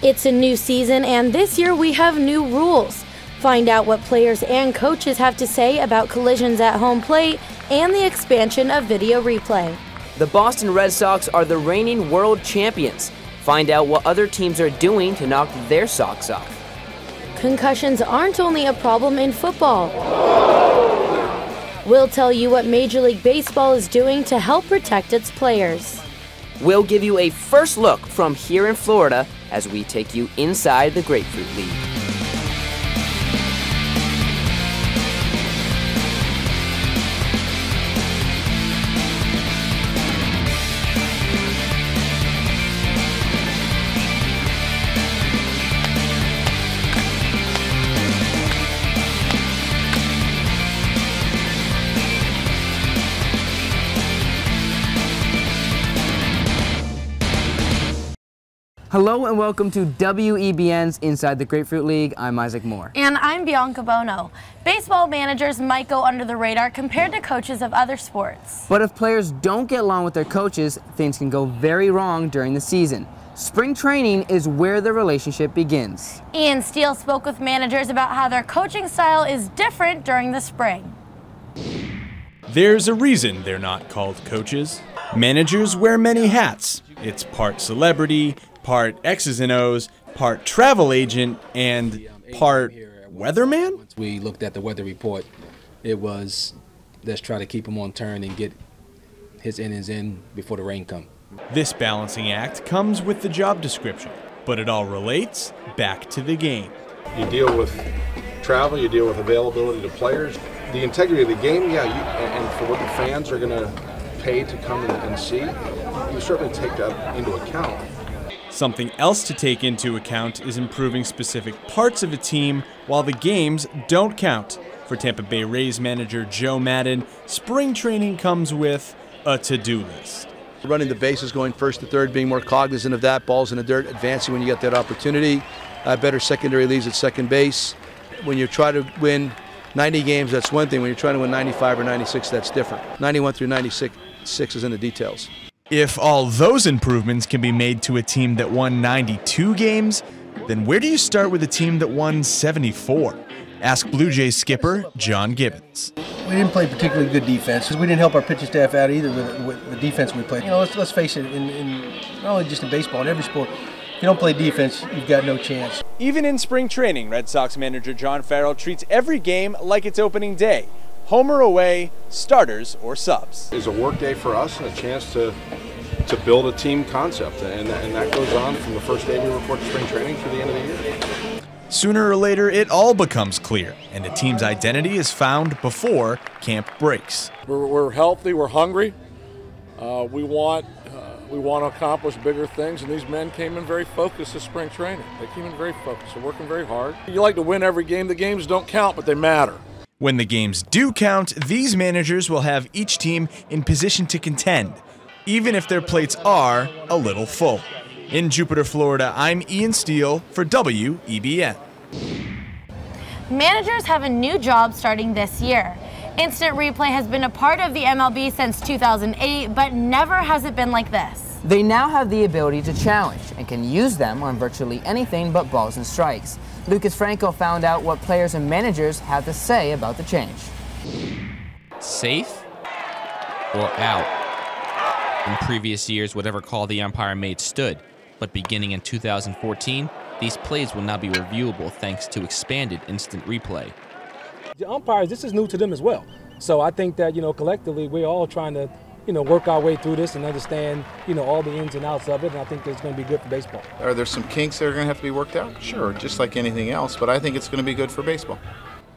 It's a new season, and this year we have new rules. Find out what players and coaches have to say about collisions at home plate and the expansion of video replay. The Boston Red Sox are the reigning world champions. Find out what other teams are doing to knock their socks off. Concussions aren't only a problem in football. We'll tell you what Major League Baseball is doing to help protect its players. We'll give you a first look from here in Florida as we take you inside the Grapefruit League. Hello and welcome to WEBN's Inside the Grapefruit League. I'm Isaac Moore. And I'm Bianca Bono. Baseball managers might go under the radar compared to coaches of other sports. But if players don't get along with their coaches, things can go very wrong during the season. Spring training is where the relationship begins. Ian Steele spoke with managers about how their coaching style is different during the spring. There's a reason they're not called coaches. Managers wear many hats. It's part celebrity, part X's and O's, part travel agent, and part weatherman? We looked at the weather report. It was, let's try to keep him on turn and get his innings in before the rain comes. This balancing act comes with the job description, but it all relates back to the game. You deal with travel, you deal with availability to players. The integrity of the game, and for what the fans are going to pay to come and see, you certainly take that into account. Something else to take into account is improving specific parts of a team while the games don't count. For Tampa Bay Rays manager Joe Maddon, spring training comes with a to-do list. Running the bases, going first to third, being more cognizant of that, balls in the dirt, advancing when you get that opportunity, better secondary leads at second base. When you try to win 90 games, that's one thing. When you're trying to win 95 or 96, that's different. 91 through 96 is in the details. If all those improvements can be made to a team that won 92 games, then where do you start with a team that won 74? Ask Blue Jays skipper John Gibbons. We didn't play particularly good defense. We didn't help our pitching staff out either with the defense we played. You know, let's face it, in not only just in baseball, in every sport, if you don't play defense, you've got no chance. Even in spring training, Red Sox manager John Farrell treats every game like it's opening day. Home or away, starters or subs. It's a work day for us and a chance to build a team concept, and that goes on from the first day we report to spring training to the end of the year. Sooner or later, it all becomes clear, and the team's identity is found before camp breaks. We're healthy, we're hungry, we want to accomplish bigger things, and these men came in very focused this spring training. They came in very focused, they're working very hard. You like to win every game. The games don't count, but they matter. When the games do count, these managers will have each team in position to contend, even if their plates are a little full. In Jupiter, Florida, I'm Ian Steele for WEBN. Managers have a new job starting this year. Instant replay has been a part of the MLB since 2008, but never has it been like this. They now have the ability to challenge and can use them on virtually anything but balls and strikes. Lucas Franco found out what players and managers have to say about the change. Safe or out? In previous years, whatever call the umpire made stood, but beginning in 2014, these plays will now be reviewable thanks to expanded instant replay. The umpires, this is new to them as well. So I think that, collectively, we're all trying to, work our way through this and understand, all the ins and outs of it, and I think it's going to be good for baseball. Are there some kinks that are going to have to be worked out? Sure, just like anything else, but I think it's going to be good for baseball.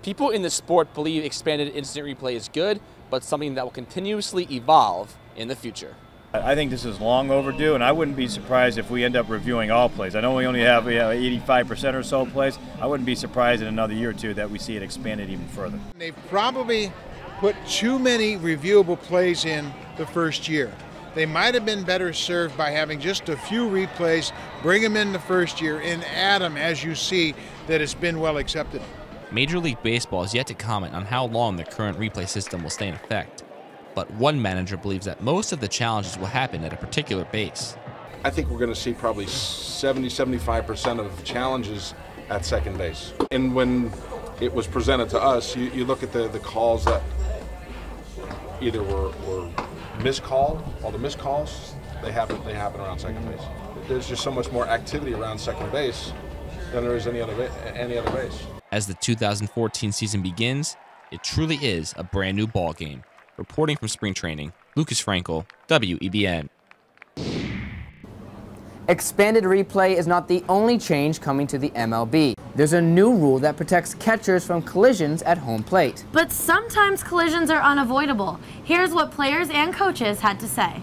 People in the sport believe expanded instant replay is good, but something that will continuously evolve in the future. I think this is long overdue, and I wouldn't be surprised if we end up reviewing all plays. I know we only have 85% or so plays. I wouldn't be surprised in another year or two that we see it expanded even further. They've probably put too many reviewable plays in the first year. They might have been better served by having just a few replays, bring them in the first year, and add them as you see that it's been well accepted. Major League Baseball has yet to comment on how long the current replay system will stay in effect. But one manager believes that most of the challenges will happen at a particular base. I think we're going to see probably 70–75% of challenges at second base. And when it was presented to us, you look at the calls that either were miscalled, all the missed calls, they happen around second base. There's just so much more activity around second base than there is any other base. As the 2014 season begins, it truly is a brand new ball game. Reporting from spring training, Lucas Frankel, WEBN. Expanded replay is not the only change coming to the MLB. There's a new rule that protects catchers from collisions at home plate. But sometimes collisions are unavoidable. Here's what players and coaches had to say.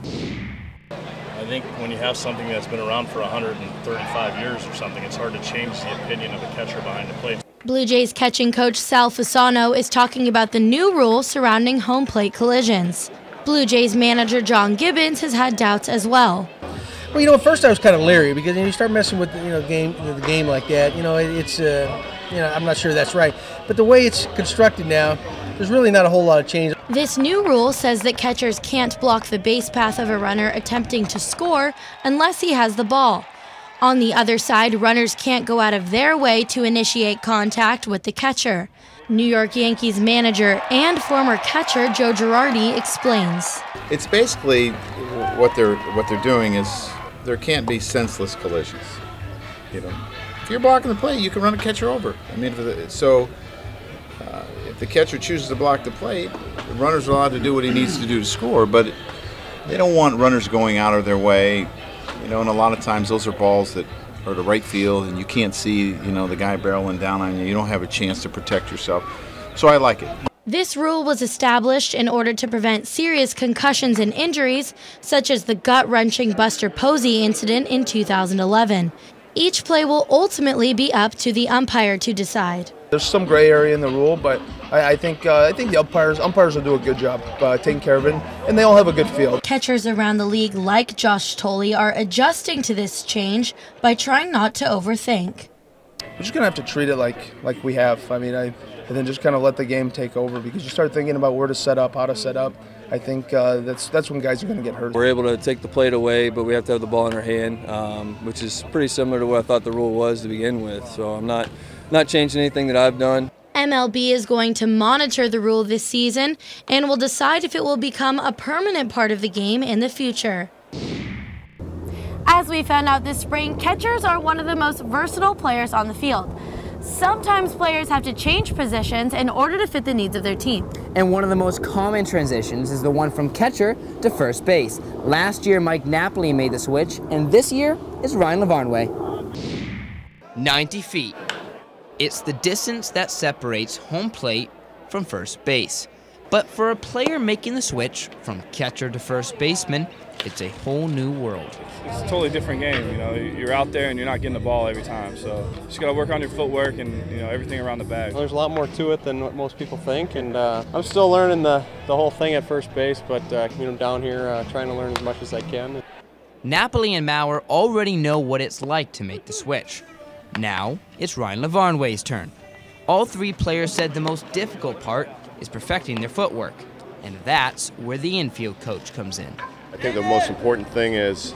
I think when you have something that's been around for 135 years or something, it's hard to change the opinion of a catcher behind the plate. Blue Jays catching coach Sal FASANO is talking about the new rule surrounding home plate collisions. Blue Jays manager John Gibbons has had doubts as well. Well, you know, at first I was kind of leery because you start messing with the game like that. I'm not sure that's right. But the way it's constructed now, there's really not a whole lot of change. This new rule says that catchers can't block the base path of a runner attempting to score unless he has the ball. On the other side, runners can't go out of their way to initiate contact with the catcher. New York Yankees manager and former catcher Joe Girardi explains. It's basically what they're doing is there can't be senseless collisions. You know, if you're blocking the plate, you can run a catcher over. I mean, if the catcher chooses to block the plate, the runner's allowed to do what he needs to do to score. But they don't want runners going out of their way. You know, and a lot of times those are balls that are to right field, and you can't see, the guy barreling down on you. You don't have a chance to protect yourself. So I like it. This rule was established in order to prevent serious concussions and injuries, such as the gut-wrenching Buster Posey incident in 2011. Each play will ultimately be up to the umpire to decide. There's some gray area in the rule, but I think the umpires will do a good job taking care of it, and they all have a good feel. Catchers around the league, like Josh Tolley, are adjusting to this change by trying not to overthink. We're just gonna have to treat it like we have. And then just kind of let the game take over, because you start thinking about where to set up, how to set up. I think that's when guys are going to get hurt. We're able to take the plate away, but we have to have the ball in our hand, which is pretty similar to what I thought the rule was to begin with. So I'm not changing anything that I've done. MLB is going to monitor the rule this season and will decide if it will become a permanent part of the game in the future. As we found out this spring, catchers are one of the most versatile players on the field. Sometimes players have to change positions in order to fit the needs of their team. And one of the most common transitions is the one from catcher to first base. Last year, Mike Napoli made the switch, and this year is Ryan LAVARNWAY. 90 feet. It's the distance that separates home plate from first base. But for a player making the switch from catcher to first baseman, it's a whole new world. It's a totally different game. You're out there and you're not getting the ball every time. So you just got to work on your footwork and everything around the bag. There's a lot more to it than what most people think, and I'm still learning the whole thing at first base. But down here, trying to learn as much as I can. Napoli and Maurer already know what it's like to make the switch. Now it's Ryan LAVARNWAY's turn. All three players said the most difficult part is perfecting their footwork, and that's where the infield coach comes in. I think the most important thing is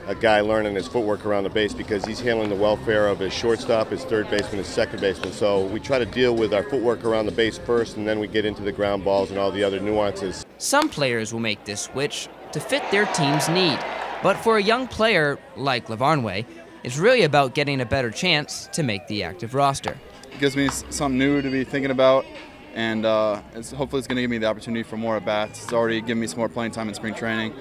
a guy learning his footwork around the base, because he's handling the welfare of his shortstop, his third baseman, his second baseman. So we try to deal with our footwork around the base first, and then we get into the ground balls and all the other nuances. Some players will make this switch to fit their team's need, but for a young player like LAVARNWAY, it's really about getting a better chance to make the active roster. It gives me something new to be thinking about, and hopefully it's going to give me the opportunity for more at-bats. It's already given me some more playing time in spring training.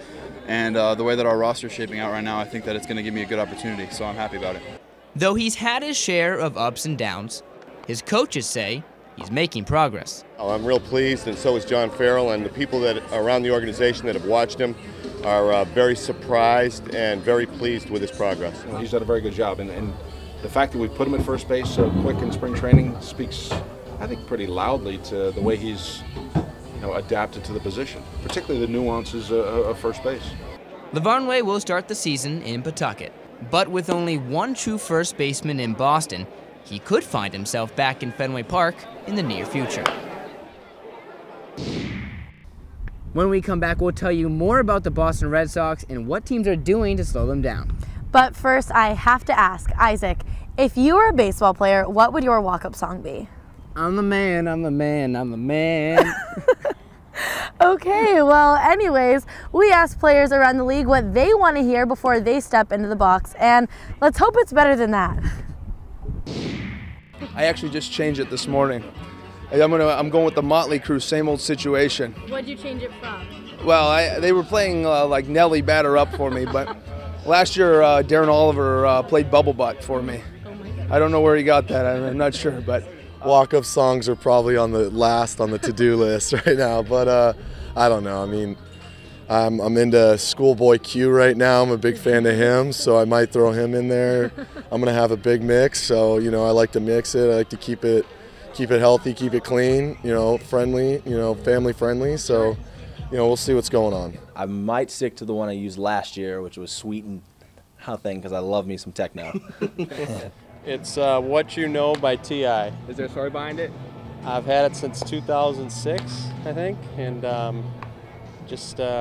And the way that our roster is shaping out right now, I think that it's going to give me a good opportunity, so I'm happy about it. Though he's had his share of ups and downs, his coaches say he's making progress. I'm real pleased, and so is John Farrell, and the people that around the organization that have watched him are very surprised and very pleased with his progress. He's done a very good job, and the fact that we put him at first base so quick in spring training speaks, I think, pretty loudly to the way he's adapted to the position, particularly the nuances of first base. LAVARNWAY will start the season in Pawtucket, but with only one true first baseman in Boston, he could find himself back in Fenway Park in the near future. When we come back, we'll tell you more about the Boston Red Sox and what teams are doing to slow them down. But first, I have to ask, Isaac, if you were a baseball player, what would your walk-up song be? I'm the man, I'm the man, I'm the man. Okay, well, anyways, we asked players around the league what they want to hear before they step into the box, and let's hope it's better than that. I actually just changed it this morning. I'm going with the Motley Crue, same old situation. What'd you change it from? Well, they were playing like Nelly Batter Up for me, but last year Darren Oliver played Bubble Butt for me. I don't know where he got that, I'm not sure, but... Walk-up songs are probably on the last on the to-do list right now, but I don't know. I mean, I'm into Schoolboy Q right now. I'm a big fan of him, so I might throw him in there. I'm gonna have a big mix, so you know I like to mix it. I like to keep it healthy, keep it clean, you know, friendly, you know, family friendly. So, you know, we'll see what's going on. I might stick to the one I used last year, which was Sweet and Nothing, because I love me some techno. It's What You Know by T.I. Is there a story behind it? I've had it since 2006, I think, and I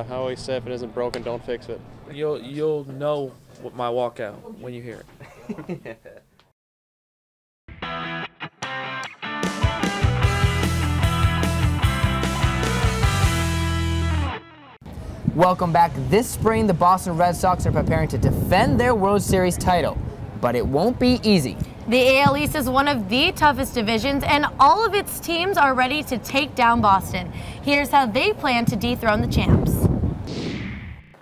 always say if it isn't broken, don't fix it. You'll know what my walkout when you hear it. Welcome back. This spring, the Boston Red Sox are preparing to defend their World Series title, but it won't be easy. The AL East is one of the toughest divisions, and all of its teams are ready to take down Boston. Here's how they plan to dethrone the champs.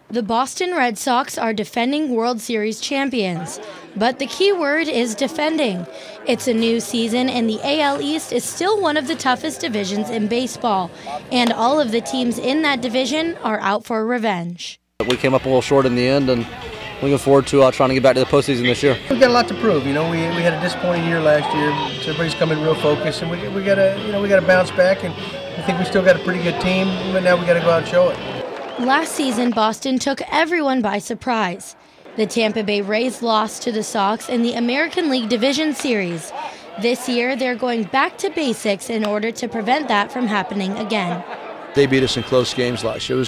The Boston Red Sox are defending World Series champions, but the key word is defending. It's a new season, and the AL East is still one of the toughest divisions in baseball, and all of the teams in that division are out for revenge. We came up a little short in the end, and looking forward to trying to get back to the postseason this year. We've got a lot to prove. You know, we had a disappointing year last year, so everybody's coming real focused, and we got to bounce back. And I think we still got a pretty good team, but now we got to go out and show it. Last season, Boston took everyone by surprise. The Tampa Bay Rays lost to the Sox in the American League Division Series. This year, they're going back to basics in order to prevent that from happening again. They beat us in close games last year.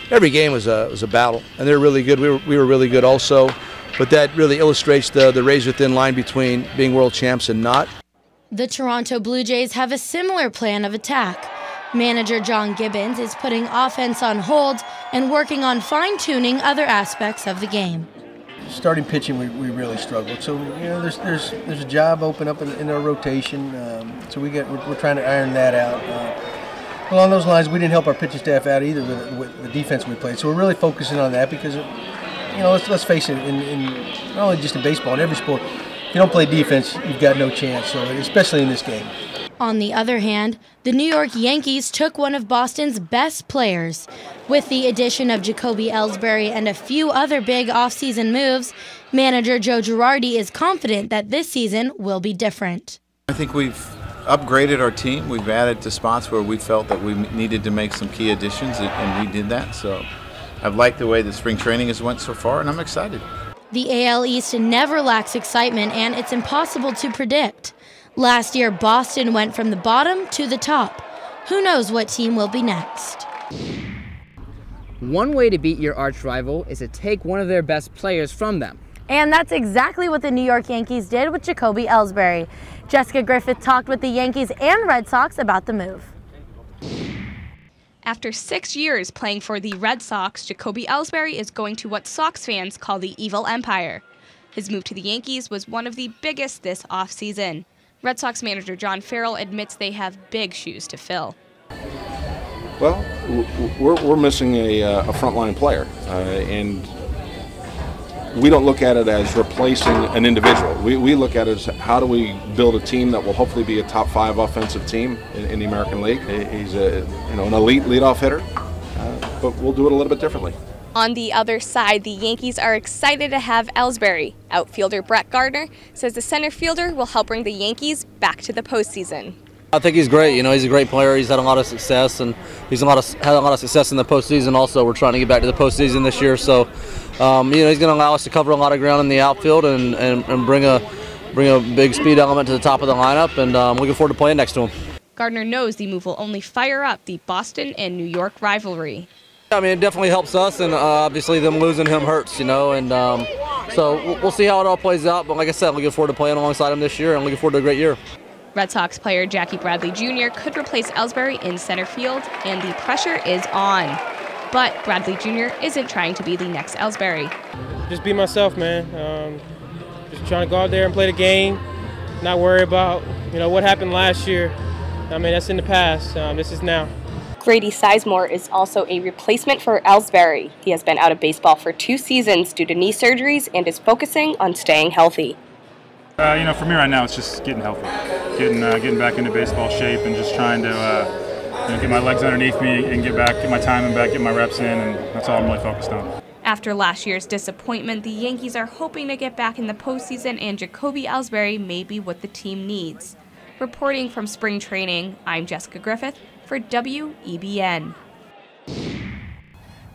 Every game was a battle, and they're really good. We were really good also, but that really illustrates the razor-thin line between being world champs and not. The Toronto Blue Jays have a similar plan of attack. Manager John Gibbons is putting offense on hold and working on fine-tuning other aspects of the game. Starting pitching, we really struggled. So there's a job open up in our rotation. So we're trying to iron that out. Along those lines, we didn't help our pitching staff out either with the defense we played. So we're really focusing on that because, let's face it, in not only just in baseball, in every sport, if you don't play defense, you've got no chance. So especially in this game. On the other hand, the New York Yankees took one of Boston's best players. With the addition of Jacoby Ellsbury and a few other big offseason moves, manager Joe Girardi is confident that this season will be different. I think we've upgraded our team. We've added to spots where we felt that we needed to make some key additions, and we did that. So I've liked the way the spring training has went so far, and I'm excited. The AL East never lacks excitement, and it's impossible to predict. Last year, Boston went from the bottom to the top. Who knows what team will be next? One way to beat your arch rival is to take one of their best players from them. And that's exactly what the New York Yankees did with Jacoby Ellsbury. Jessica Griffith talked with the Yankees and Red Sox about the move. After 6 years playing for the Red Sox, Jacoby Ellsbury is going to what Sox fans call the Evil Empire. His move to the Yankees was one of the biggest this offseason. Red Sox manager John Farrell admits they have big shoes to fill. Well, we're missing a frontline player, and we don't look at it as replacing an individual. We look at it as how do we build a team that will hopefully be a top 5 offensive team in the American League. He's an elite leadoff hitter, but we'll do it a little bit differently. On the other side, the Yankees are excited to have Ellsbury. Outfielder Brett Gardner says the center fielder will help bring the Yankees back to the postseason. I think he's great. He's a great player. He's had a lot of success, and he's had a lot of success in the postseason. Also, we're trying to get back to the postseason this year, so he's going to allow us to cover a lot of ground in the outfield and bring a big speed element to the top of the lineup. And I'm looking forward to playing next to him. Gardner knows the move will only fire up the Boston and New York rivalry. I mean, it definitely helps us, and obviously them losing him hurts, you know, and so we'll see how it all plays out. But like I said, I'm looking forward to playing alongside him this year, and I'm looking forward to a great year. Red Sox player Jackie Bradley Jr. could replace Ellsbury in center field, and the pressure is on. But Bradley Jr. isn't trying to be the next Ellsbury. Just be myself, man. Just trying to go out there and play the game, not worry about, what happened last year. I mean, that's in the past. This is now. Grady Sizemore is also a replacement for Ellsbury. He has been out of baseball for 2 seasons due to knee surgeries and is focusing on staying healthy. For me right now, it's just getting healthy, getting back into baseball shape, and just trying to get my legs underneath me and get my timing back, get my reps in, and that's all I'm really focused on. After last year's disappointment, the Yankees are hoping to get back in the postseason, and Jacoby Ellsbury may be what the team needs. Reporting from spring training, I'm Jessica Griffith for WEBN.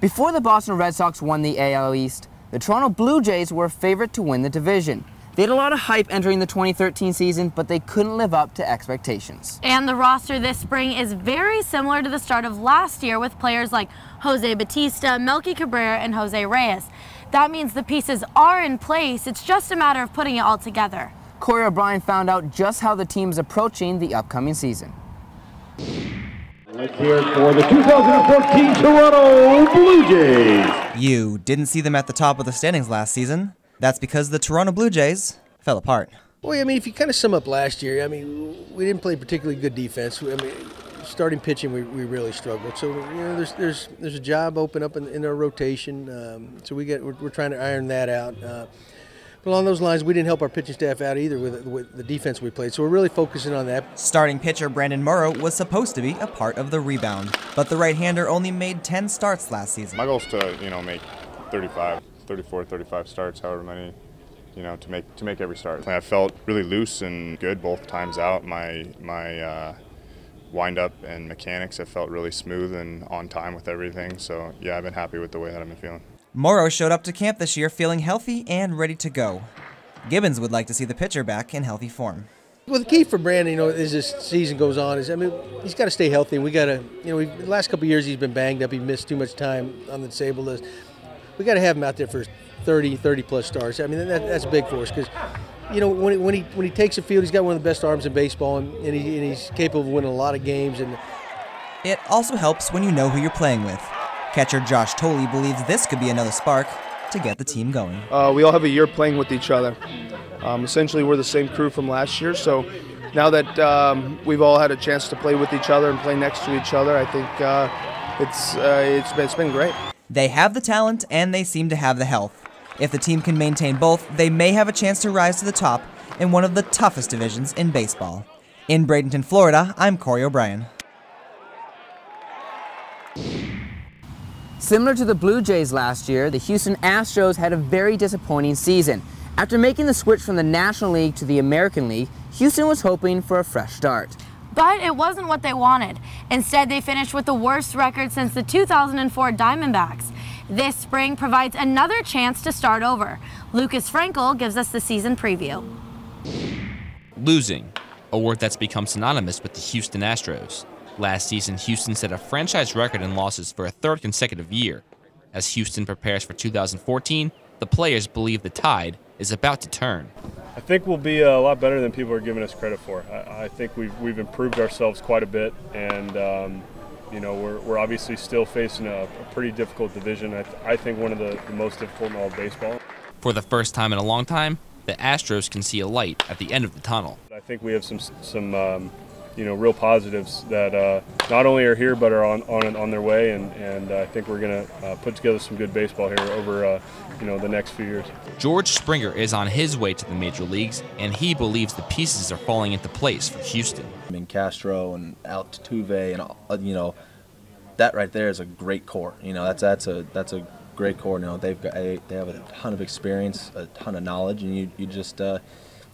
Before the Boston Red Sox won the AL East, the Toronto Blue Jays were a favorite to win the division. They had a lot of hype entering the 2013 season, but they couldn't live up to expectations. And the roster this spring is very similar to the start of last year with players like Jose Bautista, Melky Cabrera, and Jose Reyes. That means the pieces are in place. It's just a matter of putting it all together. Corey O'Brien found out just how the team's approaching the upcoming season. Let's hear it for the 2014 Toronto Blue Jays. You didn't see them at the top of the standings last season. That's because the Toronto Blue Jays fell apart. Well, I mean, if you kind of sum up last year, I mean, we didn't play particularly good defense. I mean, starting pitching, we really struggled. So, there's a job open up in our rotation. So we're trying to iron that out. But along those lines, we didn't help our pitching staff out either with the defense we played. So we're really focusing on that. Starting pitcher Brandon Morrow was supposed to be a part of the rebound, but the right-hander only made 10 starts last season. My goal is to, make 34, 35 starts, however many, to make every start. I felt really loose and good both times out. My wind-up and mechanics have felt really smooth and on time with everything. So, yeah, I've been happy with the way that I've been feeling. Morrow showed up to camp this year feeling healthy and ready to go. Gibbons would like to see the pitcher back in healthy form. Well, the key for Brandon, as this season goes on, is he's got to stay healthy. And we got to, the last couple of years he's been banged up. He missed too much time on the disabled list. We got to have him out there for 30 plus starts. I mean, that's big for us because, when he takes the field, he's got one of the best arms in baseball, and he's capable of winning a lot of games. And it also helps when you know who you're playing with. Catcher Josh Tolley believes this could be another spark to get the team going. We all have a year playing with each other. Essentially, we're the same crew from last year, so now that we've all had a chance to play with each other and play next to each other, I think it's been great. They have the talent and they seem to have the health. If the team can maintain both, they may have a chance to rise to the top in one of the toughest divisions in baseball. In Bradenton, Florida, I'm Corey O'Brien. Similar to the Blue Jays last year, the Houston Astros had a very disappointing season. After making the switch from the National League to the American League, Houston was hoping for a fresh start. But it wasn't what they wanted. Instead, they finished with the worst record since the 2004 Diamondbacks. This spring provides another chance to start over. Lucas Frankel gives us the season preview. Losing, a word that's become synonymous with the Houston Astros. Last season, Houston set a franchise record in losses for a third consecutive year. As Houston prepares for 2014, the players believe the tide is about to turn. I think we'll be a lot better than people are giving us credit for. I think we've improved ourselves quite a bit, and we're obviously still facing a pretty difficult division. I think one of the most difficult in all of baseball. For the first time in a long time, the Astros can see a light at the end of the tunnel. I think we have some real positives that not only are here but are on their way, and I think we're going to put together some good baseball here over the next few years. George Springer is on his way to the major leagues, and he believes the pieces are falling into place for Houston. I mean, Castro and Altuve and that right there is a great core. That's a great core. They have a ton of experience, a ton of knowledge, and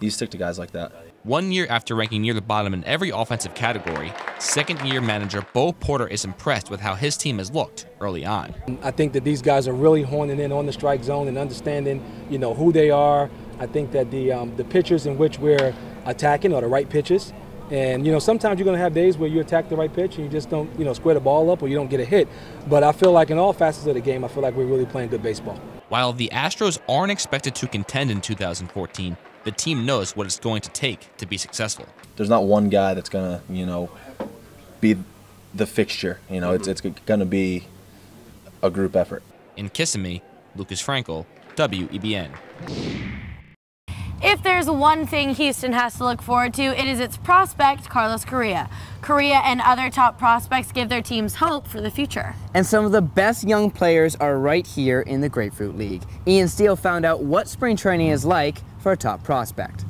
you stick to guys like that. 1 year after ranking near the bottom in every offensive category, second-year manager Bo Porter is impressed with how his team has looked early on. I think that these guys are really honing in on the strike zone and understanding, who they are. I think that the pitchers in which we're attacking are the right pitches, And, you know, sometimes you're going to have days where you attack the right pitch and you just don't, you know, square the ball up or you don't get a hit. But I feel like in all facets of the game, I feel like we're really playing good baseball. While the Astros aren't expected to contend in 2014, the team knows what it's going to take to be successful. There's not one guy that's going to, you know, be the fixture. You know, it's going to be a group effort. In Kissimmee, Lucas Frankel, WEBN. If there's one thing Houston has to look forward to, it is its prospect, Carlos Correa. Correa and other top prospects give their teams hope for the future. And some of the best young players are right here in the Grapefruit League. Ian Steele found out what spring training is like for a top prospect.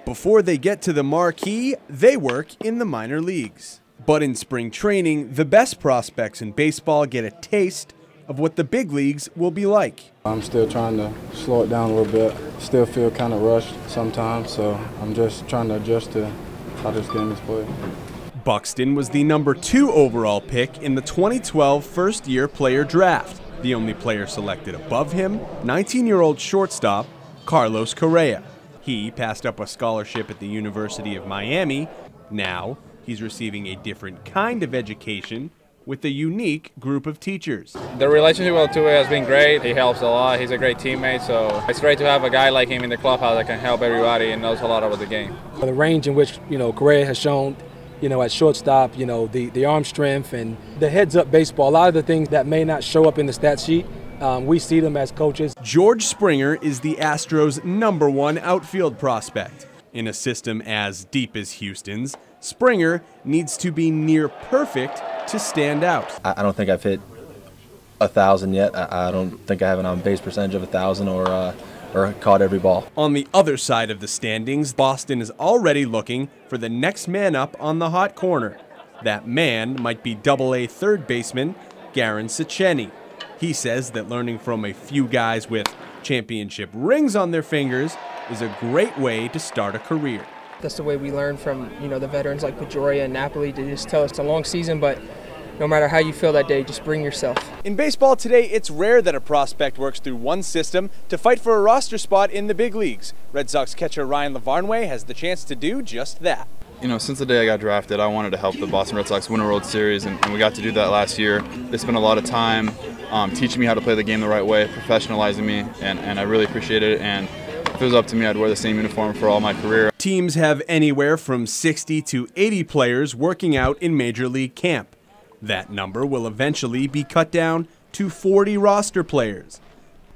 Before they get to the marquee, they work in the minor leagues. But in spring training, the best prospects in baseball get a taste of what the big leagues will be like. I'm still trying to slow it down a little bit. Still feel kind of rushed sometimes, so I'm just trying to adjust to how this game is played. Buxton was the #2 overall pick in the 2012 first-year player draft. The only player selected above him, 19-year-old shortstop Carlos Correa. He passed up a scholarship at the University of Miami. Now, he's receiving a different kind of education with a unique group of teachers. The relationship with Altuve has been great. He helps a lot. He's a great teammate, so it's great to have a guy like him in the clubhouse that can help everybody and knows a lot about the game. The range in which, you know, Correa has shown, you know, at shortstop, you know, the arm strength and the heads-up baseball, a lot of the things that may not show up in the stat sheet, we see them as coaches. George Springer is the Astros' #1 outfield prospect. In a system as deep as Houston's, Springer needs to be near perfect to stand out. I don't think I've hit 1,000 yet. I don't think I have an on-base percentage of 1,000 or caught every ball. On the other side of the standings, Boston is already looking for the next man up on the hot corner. That man might be AA third baseman Garin Cecchini. He says that learning from a few guys with championship rings on their fingers is a great way to start a career. That's the way we learn from, you know, the veterans like Pedroia and Napoli to just tell us it's a long season, but no matter how you feel that day, just bring yourself. In baseball today, it's rare that a prospect works through one system to fight for a roster spot in the big leagues. Red Sox catcher Ryan LaVarnway has the chance to do just that. You know, since the day I got drafted, I wanted to help the Boston Red Sox win a World Series, and we got to do that last year. They spent a lot of time teaching me how to play the game the right way, professionalizing me, and I really appreciate it. And if it was up to me, I'd wear the same uniform for all my career. Teams have anywhere from 60 to 80 players working out in Major League camp. That number will eventually be cut down to 40 roster players.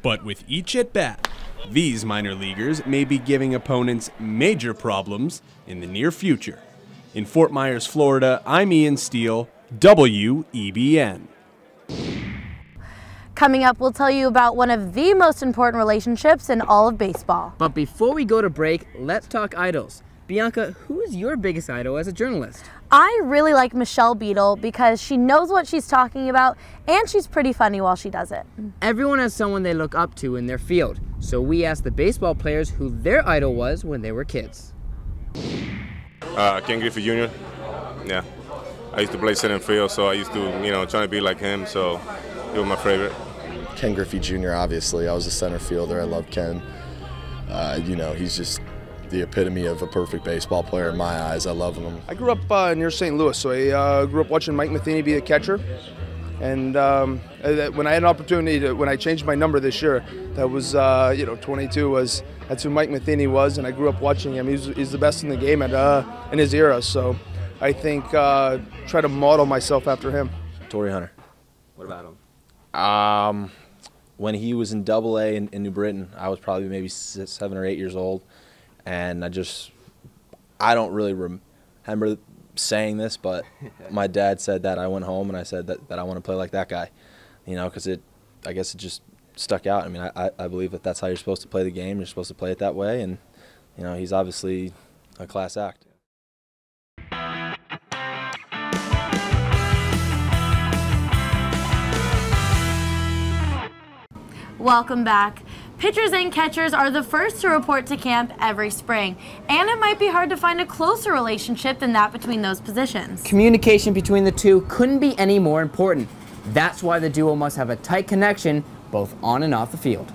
But with each at bat, these minor leaguers may be giving opponents major problems in the near future. In Fort Myers, Florida, I'm Ian Steele, WEBN. Coming up, we'll tell you about one of the most important relationships in all of baseball. But before we go to break, let's talk idols. Bianca, who is your biggest idol as a journalist? I really like Michelle Beadle because she knows what she's talking about and she's pretty funny while she does it. Everyone has someone they look up to in their field, so we asked the baseball players who their idol was when they were kids. Ken Griffey Jr. Yeah, I used to play center field, so I used to, you know, trying to be like him, so he was my favorite. Ken Griffey Jr., obviously. I was a center fielder. I love Ken. You know, he's just the epitome of a perfect baseball player in my eyes. I love him. I grew up near St. Louis, so I grew up watching Mike Matheny be a catcher. And when I had an opportunity to, when I changed my number this year, that was, 22 that's who Mike Matheny was, and I grew up watching him. He's the best in the game in his era, so I think try to model myself after him. Torrey Hunter. What about him? When he was in AA in New Britain, I was probably maybe 7 or 8 years old, and I don't really remember saying this, but my dad said that. I went home and I said that I want to play like that guy, you know, because I guess it just stuck out. I mean, I believe that that's how you're supposed to play the game. You're supposed to play it that way, and, you know, he's obviously a class act. Welcome back. Pitchers and catchers are the first to report to camp every spring, and it might be hard to find a closer relationship than that between those positions. Communication between the two couldn't be any more important. That's why the duo must have a tight connection both on and off the field.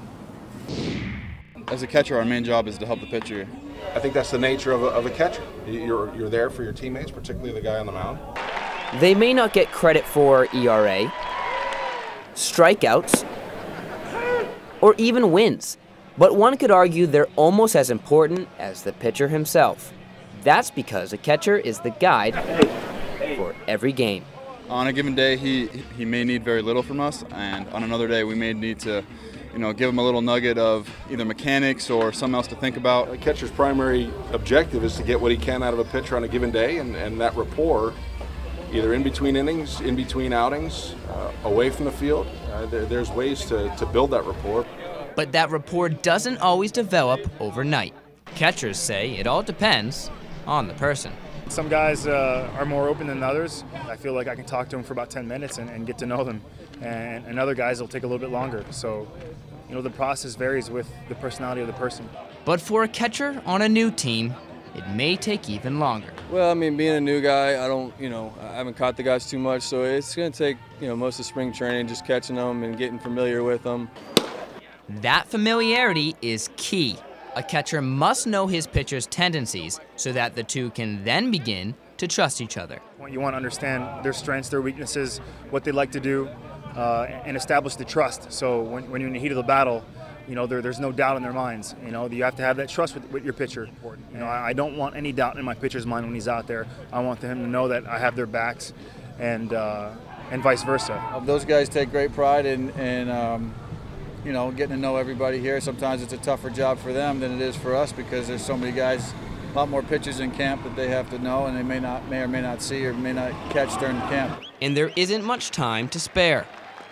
as a catcher, our main job is to help the pitcher. I think that's the nature of a catcher. You're there for your teammates, particularly the guy on the mound. They may not get credit for ERA, strikeouts, or even wins, but one could argue they're almost as important as the pitcher himself. That's because a catcher is the guide for every game. On a given day, he may need very little from us, and on another day, we may need to, give him a little nugget of either mechanics or something else to think about. A catcher's primary objective is to get what he can out of a pitcher on a given day, and that rapport, either in between innings, in between outings, away from the field, there's ways to build that rapport. But that rapport doesn't always develop overnight. Catchers say it all depends on the person. Some guys are more open than others. I feel like I can talk to them for about 10 minutes and get to know them. And other guys will take a little bit longer. So, the process varies with the personality of the person. But for a catcher on a new team, it may take even longer. Well, being a new guy, I haven't caught the guys too much, so it's going to take, most of spring training, just catching them and getting familiar with them. That familiarity is key. A catcher must know his pitcher's tendencies so that the two can then begin to trust each other. You want to understand their strengths, their weaknesses, what they like to do, and establish the trust. So when you're in the heat of the battle, there's no doubt in their minds. You have to have that trust with your pitcher. I don't want any doubt in my pitcher's mind when he's out there. I want him to know that I have their backs, and vice versa. Those guys take great pride in getting to know everybody here. Sometimes it's a tougher job for them than it is for us because there's so many guys, a lot more pitchers in camp that they have to know and they may or may not see or may not catch during camp. And there isn't much time to spare.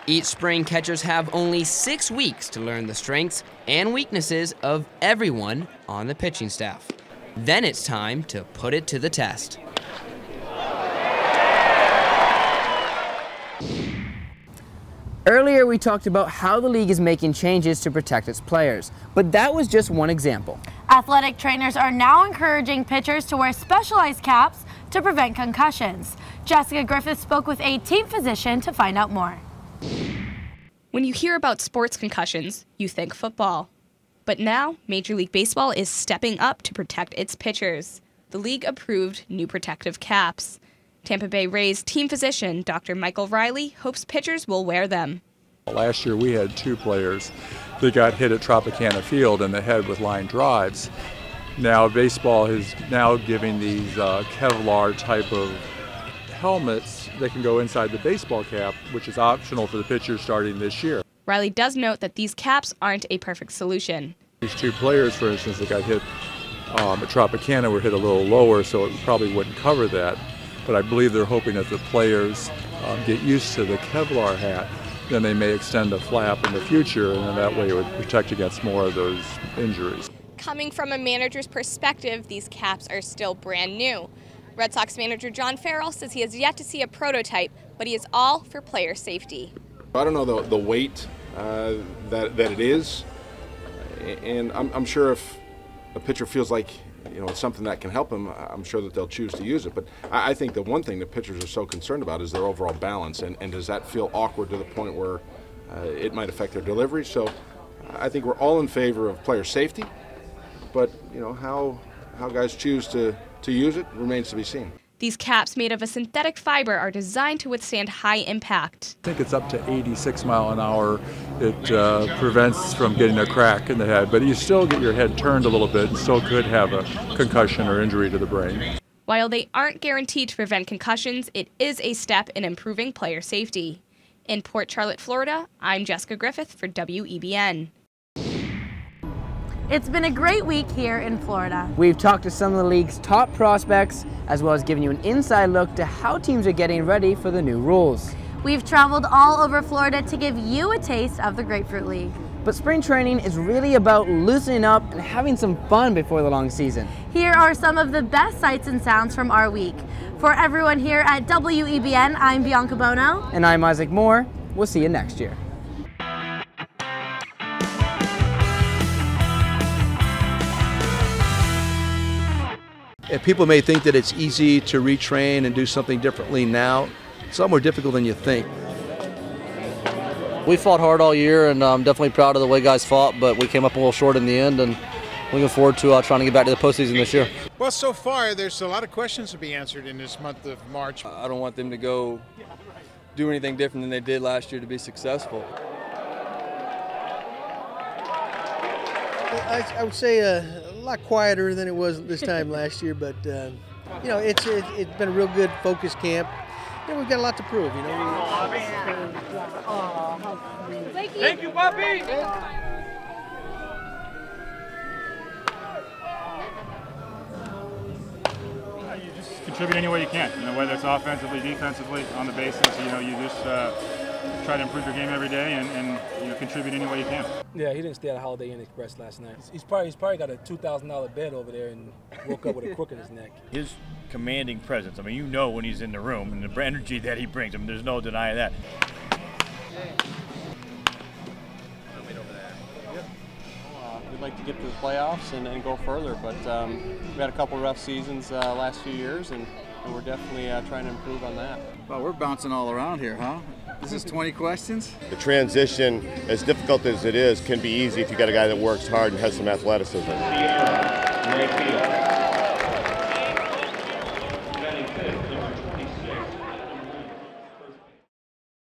Each spring, catchers have only 6 weeks to learn the strengths and weaknesses of everyone on the pitching staff. Then it's time to put it to the test. Earlier, we talked about how the league is making changes to protect its players, but that was just one example. Athletic trainers are now encouraging pitchers to wear specialized caps to prevent concussions. Jessica Griffith spoke with a team physician to find out more. When you hear about sports concussions, you think football. But now, Major League Baseball is stepping up to protect its pitchers. The league approved new protective caps. Tampa Bay Rays team physician Dr. Michael Riley hopes pitchers will wear them. Last year we had 2 players that got hit at Tropicana Field in the head with line drives. Now baseball is now giving these Kevlar type of helmets that can go inside the baseball cap, which is optional for the pitchers starting this year. Riley does note that these caps aren't a perfect solution. These 2 players, for instance, that got hit at Tropicana were hit a little lower, so it probably wouldn't cover that. But I believe they're hoping that the players get used to the Kevlar hat, then they may extend the flap in the future, and then that way it would protect against more of those injuries. Coming from a manager's perspective, these caps are still brand new. Red Sox manager John Farrell says he has yet to see a prototype, but he is all for player safety. I don't know the weight that it is, and I'm sure if a pitcher feels like it's something that can help them, I'm sure that they'll choose to use it. But I think the one thing that pitchers are so concerned about is their overall balance, and does that feel awkward to the point where it might affect their delivery? So I think we're all in favor of player safety, but how guys choose to use it remains to be seen. These caps made of a synthetic fiber are designed to withstand high impact. I think it's up to 86 miles an hour. It prevents from getting a crack in the head, but you still get your head turned a little bit and still could have a concussion or injury to the brain. While they aren't guaranteed to prevent concussions, it is a step in improving player safety. In Port Charlotte, Florida, I'm Jessica Griffith for WEBN. It's been a great week here in Florida. We've talked to some of the league's top prospects, as well as giving you an inside look to how teams are getting ready for the new rules. We've traveled all over Florida to give you a taste of the Grapefruit League. But spring training is really about loosening up and having some fun before the long season. Here are some of the best sights and sounds from our week. For everyone here at WEBN, I'm Bianca Bono. And I'm Isaac Moore. We'll see you next year. People may think that it's easy to retrain and do something differently now. It's a lot more difficult than you think. We fought hard all year, and I'm definitely proud of the way guys fought, but we came up a little short in the end, and looking forward to trying to get back to the postseason this year. Well, so far, there's a lot of questions to be answered in this month of March. I don't want them to go do anything different than they did last year to be successful. I would say a lot quieter than it was this time last year, but you know, it's been a real good focus camp. Yeah, we've got a lot to prove, you know. Thank you, Bobby. You just contribute any way you can, you know, whether it's offensively, defensively, on the bases. You know, you just try to improve your game every day and you know, contribute any way you can. Yeah, he didn't stay at a Holiday Inn Express last night. He's probably got a $2,000 bed over there and woke up with a crook in his neck. His commanding presence, I mean, you know when he's in the room and the energy that he brings, I mean, there's no denying that. We'd like to get to the playoffs and go further, but we've had a couple rough seasons last few years, and we're definitely trying to improve on that. Well, we're bouncing all around here, huh? This is 20 questions? The transition, as difficult as it is, can be easy if you got a guy that works hard and has some athleticism.